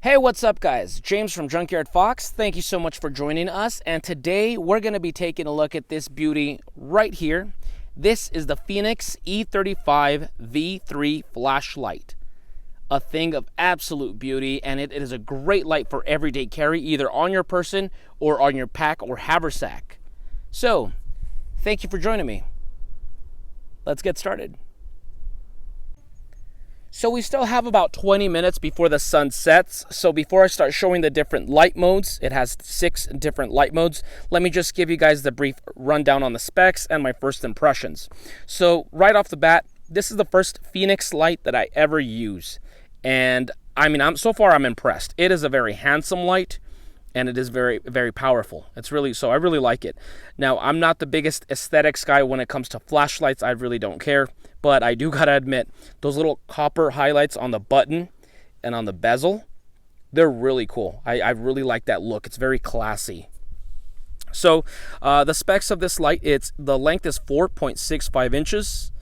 Hey, what's up guys? James from Junkyard Fox. Thank you so much for joining us. And today we're going to be taking a look at this beauty right here. This is the Fenix E35 V3 flashlight. A thing of absolute beauty, and it is a great light for everyday carry, either on your person or on your pack or haversack. So, thank you for joining me. Let's get started. So we still have about 20 minutes before the sun sets. So before I start showing the different light modes, it has 6 different light modes. Let me just give you guys the brief rundown on the specs and my first impressions. So right off the bat, this is the first Fenix light that I ever use. And so far I'm impressed. It is a very handsome light. And it is very, very powerful. I really like it. Now, I'm not the biggest aesthetics guy when it comes to flashlights. I really don't care. But I do gotta admit, those little copper highlights on the button and on the bezel, they're really cool. I really like that look. It's very classy. So, the specs of this light, the length is 4.65 inches.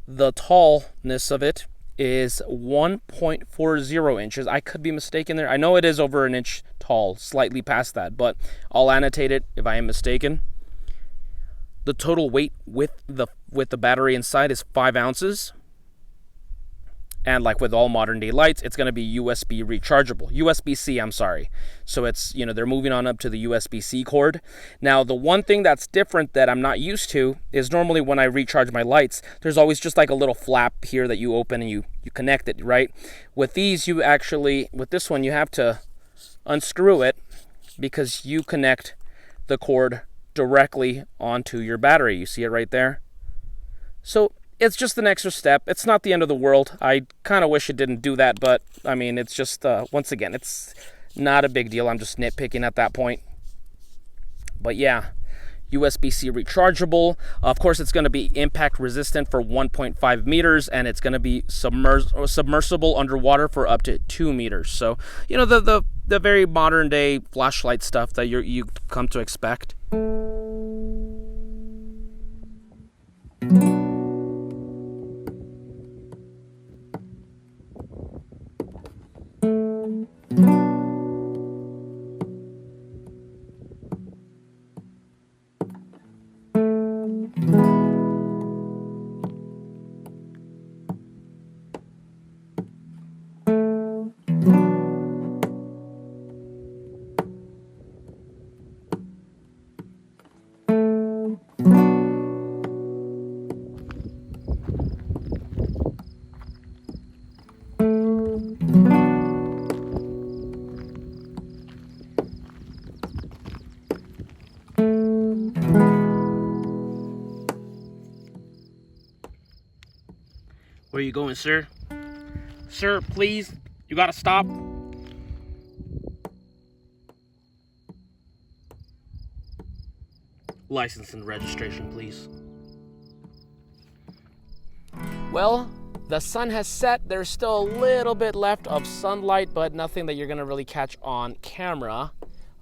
The tallness of it is 1.40 inches. I could be mistaken there. I know it is over an inch tall, slightly past that, but I'll annotate it if I am mistaken. The total weight with the battery inside is 5 ounces. And like with all modern day lights, it's going to be USB rechargeable. USB-C, I'm sorry. So it's, they're moving on up to the USB-C cord. Now, the one thing that's different that I'm not used to is normally when I recharge my lights, there's always just like a little flap here that you open and you connect it, right? With these, with this one, you have to unscrew it because you connect the cord directly onto your battery. You see it right there? So it's just an extra step. It's not the end of the world. I kind of wish it didn't do that, but it's just, once again, it's not a big deal. I'm just nitpicking at that point. But yeah, USB-C rechargeable. Of course, it's going to be impact resistant for 1.5 meters, and it's going to be submersible underwater for up to 2 meters. So, the very modern day flashlight stuff that you come to expect. Where are you going, sir? Sir, please, you gotta stop. License and registration, please. Well, the sun has set. There's still a little bit left of sunlight, but nothing that you're gonna really catch on camera.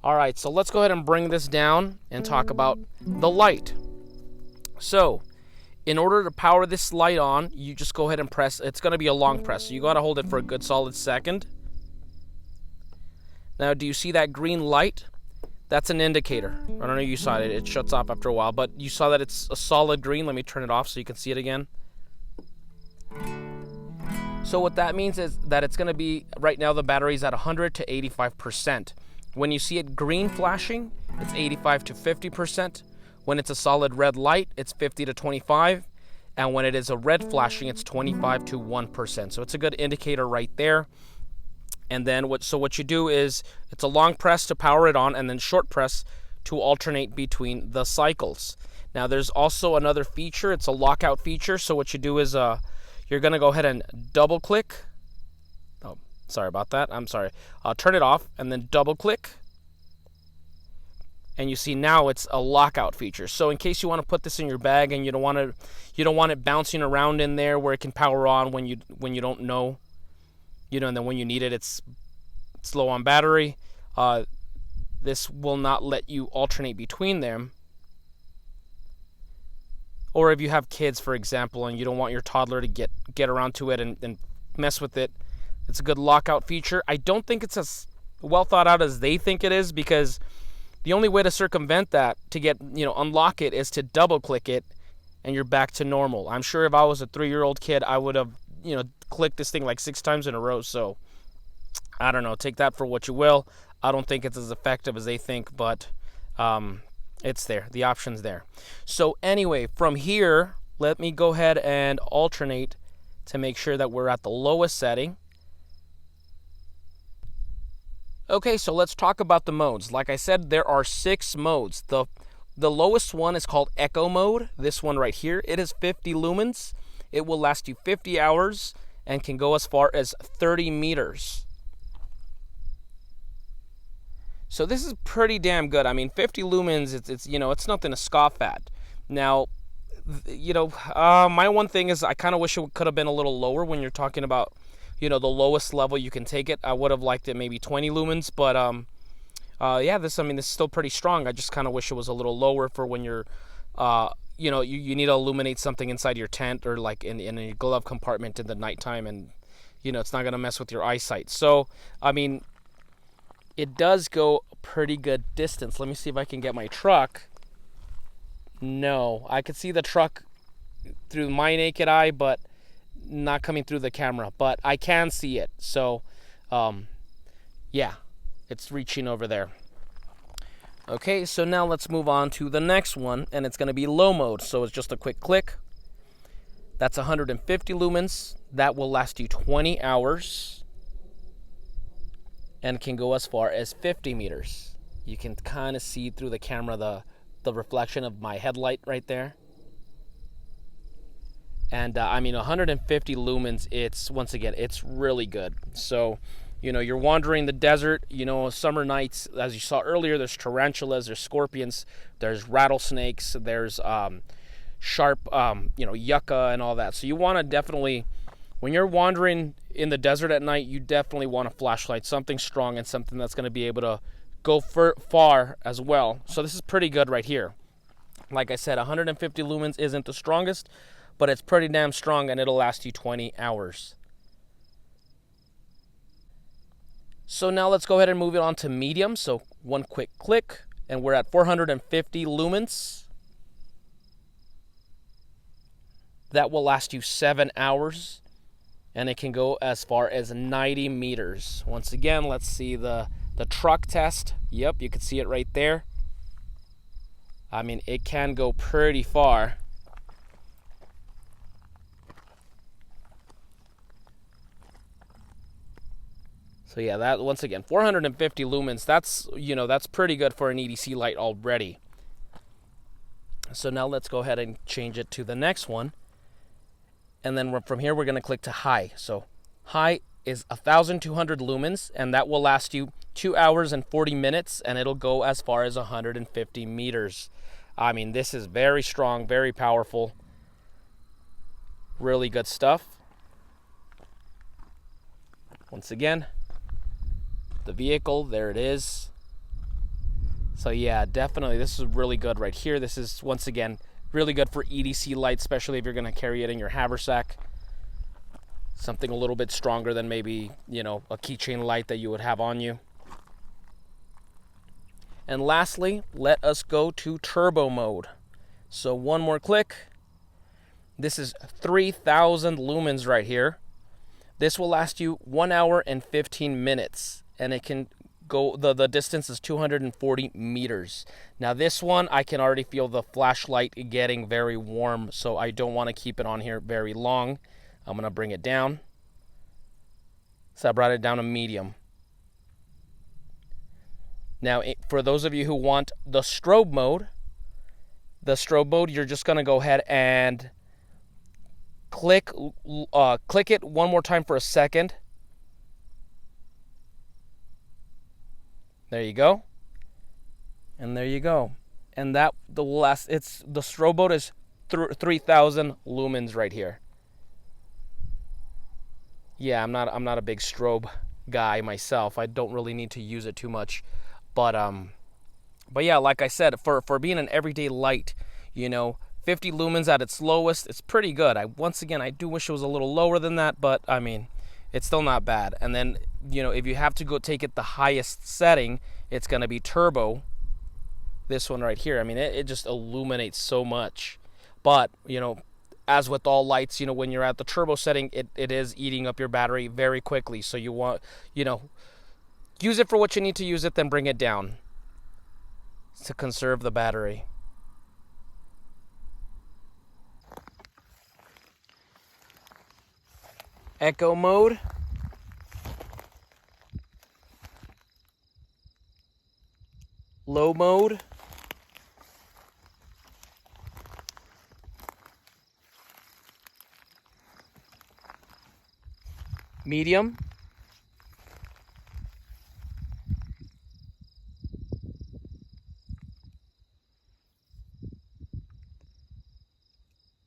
All right, so let's go ahead and bring this down and talk about the light. So, in order to power this light on, you just go ahead and press. It's going to be a long press, so you got to hold it for a good solid second. Now, do you see that green light? That's an indicator. I don't know if you saw it. It shuts off after a while, but you saw that it's a solid green. Let me turn it off so you can see it again. So what that means is that it's going to be, right now the battery's at 100 to 85%. When you see it green flashing, it's 85 to 50%. When it's a solid red light, it's 50 to 25. And when it is a red flashing, it's 25 to 1%. So it's a good indicator right there. And then what you do is, it's a long press to power it on, and then short press to alternate between the cycles. Now there's also another feature. It's a lockout feature. So what you do is you're going to go ahead and double click. Oh, sorry about that. I'm sorry. Turn it off and then double click. And you see now it's a lockout feature. So in case you want to put this in your bag and you don't want it bouncing around in there where it can power on when you don't know, and then when you need it, it's low on battery. This will not let you alternate between them. Or if you have kids, for example, and you don't want your toddler to get around to it and mess with it, It's a good lockout feature. I don't think it's as well thought out as they think it is, because the only way to circumvent that, to get, unlock it, is to double click it and you're back to normal. I'm sure if I was a 3-year-old kid, I would have, clicked this thing like 6 times in a row. So I don't know, take that for what you will. I don't think it's as effective as they think, but it's there. The option's there. So anyway, from here, let me go ahead and alternate to make sure that we're at the lowest setting. Okay, so let's talk about the modes. Like I said, there are 6 modes. The lowest one is called Echo mode. This one right here, it is 50 lumens. It will last you 50 hours and can go as far as 30 meters. So this is pretty damn good. I mean, 50 lumens, it's nothing to scoff at. Now, my one thing is I kind of wish it could have been a little lower when you're talking about, the lowest level you can take it. I would have liked it maybe 20 lumens, but this is still pretty strong. I just kind of wish it was a little lower for when you're, you need to illuminate something inside your tent or like in your glove compartment in the nighttime, and it's not gonna mess with your eyesight. So it does go a pretty good distance. Let me see if I can get my truck. No, I could see the truck through my naked eye, but not coming through the camera. But I can see it. So, it's reaching over there. Okay, so now let's move on to the next one, and it's going to be low mode. So it's just a quick click. That's 150 lumens. That will last you 20 hours and can go as far as 50 meters. You can kind of see through the camera the reflection of my headlight right there. And 150 lumens, it's really good. So, you're wandering the desert, summer nights, as you saw earlier, there's tarantulas, there's scorpions, there's rattlesnakes, there's sharp, yucca and all that. So you want to definitely, when you're wandering in the desert at night, you definitely want a flashlight, something strong and something that's going to be able to go far as well. So this is pretty good right here. Like I said, 150 lumens isn't the strongest, but it's pretty damn strong, and it'll last you 20 hours. So now let's go ahead and move it on to medium. So one quick click, and we're at 450 lumens. That will last you 7 hours, and it can go as far as 90 meters. Once again, let's see the truck test. Yep, you can see it right there. It can go pretty far. So yeah, that, once again, 450 lumens, that's pretty good for an EDC light already. So now let's go ahead and change it to the next one. And then from here, we're going to click to high. So high is 1,200 lumens, and that will last you 2 hours and 40 minutes, and it'll go as far as 150 meters. This is very strong, very powerful. Really good stuff. Once again, the vehicle, there it is. So yeah, definitely this is really good right here. This is, once again, really good for EDC lights, especially if you're going to carry it in your haversack. Something a little bit stronger than maybe, a keychain light that you would have on you. And lastly, let us go to turbo mode. So one more click. This is 3,000 lumens right here. This will last you 1 hour and 15 minutes, and it can go, the distance is 240 meters. Now this one, I can already feel the flashlight getting very warm, so I don't want to keep it on here very long. I'm going to bring it down. So I brought it down to medium. Now, for those of you who want the strobe mode, you're just going to go ahead and click it one more time for a second. There you go. And there you go. And the strobe mode is 3,000 lumens right here. Yeah, I'm not a big strobe guy myself. I don't really need to use it too much. But yeah, like I said, for being an everyday light, 50 lumens at its lowest, it's pretty good. Once again, I do wish it was a little lower than that, but it's still not bad. And then, you know, if you have to go take it the highest setting, it's going to be turbo. This one right here, I mean, it just illuminates so much. But, you know, as with all lights, you know, when you're at the turbo setting, it is eating up your battery very quickly. So you want, you know, use it for what you need to use it, then bring it down to conserve the battery. Echo mode. Low mode. Medium.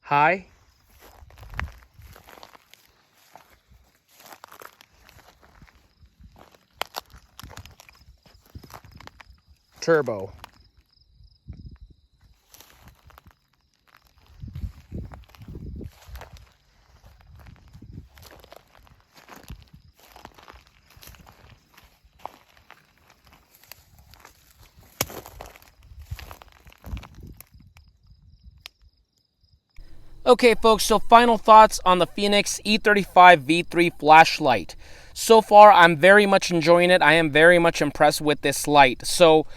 High. Turbo. Okay, folks, so final thoughts on the Fenix E35 V3 flashlight. So far, I'm very much enjoying it. I am very much impressed with this light. So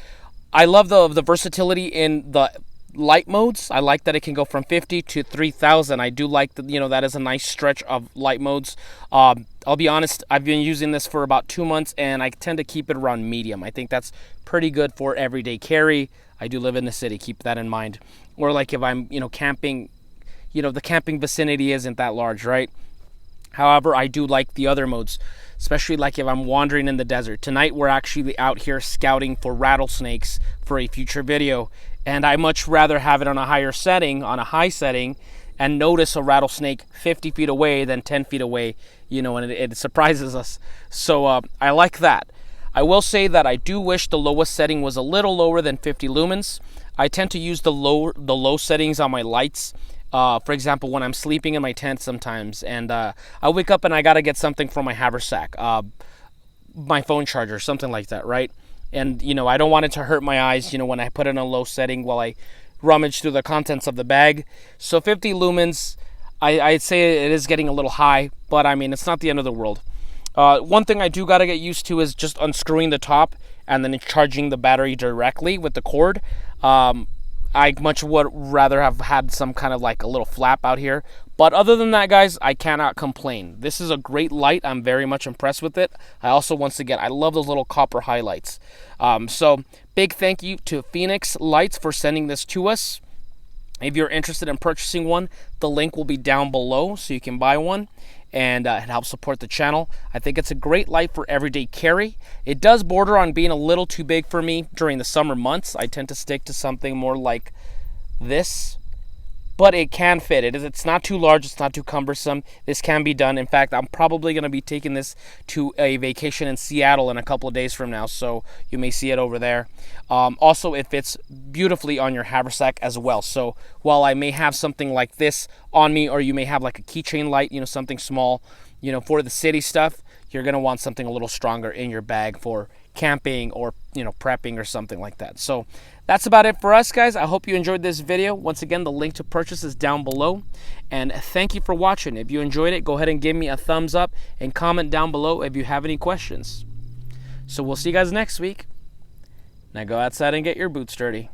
I love the versatility in the light modes. I like that it can go from 50 to 3000. I do like that, you know, that is a nice stretch of light modes. I'll be honest, I've been using this for about 2 months, and I tend to keep it around medium. I think that's pretty good for everyday carry. I do live in the city, keep that in mind. Or like if I'm, you know, camping, you know, the camping vicinity isn't that large, right? However, I do like the other modes, especially like if I'm wandering in the desert. Tonight, we're actually out here scouting for rattlesnakes for a future video, and I much rather have it on a higher setting, on a high setting, and notice a rattlesnake 50 feet away than 10 feet away, you know, and it surprises us. So I like that. I will say that I do wish the lowest setting was a little lower than 50 lumens. I tend to use the low settings on my lights. For example, when I'm sleeping in my tent sometimes, and I wake up and I gotta get something from my haversack, my phone charger, something like that, right? And, you know, I don't want it to hurt my eyes, you know, when I put it in a low setting while I rummage through the contents of the bag. So 50 lumens, I'd say it is getting a little high, but I mean, it's not the end of the world. One thing I do gotta get used to is just unscrewing the top and then charging the battery directly with the cord. I much would rather have had some kind of like a little flap out here. But other than that, guys, I cannot complain. This is a great light. I'm very much impressed with it. I also, once again, I love those little copper highlights. So big thank you to Fenix Lights for sending this to us. If you're interested in purchasing one, the link will be down below so you can buy one. And it helps support the channel. I think it's a great light for everyday carry. It does border on being a little too big for me during the summer months. I tend to stick to something more like this, but it can fit. It's not too large, it's not too cumbersome. This can be done. In fact, I'm probably going to be taking this to a vacation in Seattle in a couple of days from now, so you may see it over there. Also, it fits beautifully on your haversack as well. So while I may have something like this on me, or you may have like a keychain light, you know, something small, you know, for the city stuff, you're going to want something a little stronger in your bag for camping or, you know, prepping or something like that. So that's about it for us, guys. I hope you enjoyed this video. Once again, the link to purchase is down below. And thank you for watching. If you enjoyed it, go ahead and give me a thumbs up and comment down below if you have any questions. So we'll see you guys next week. Now go outside and get your boots dirty.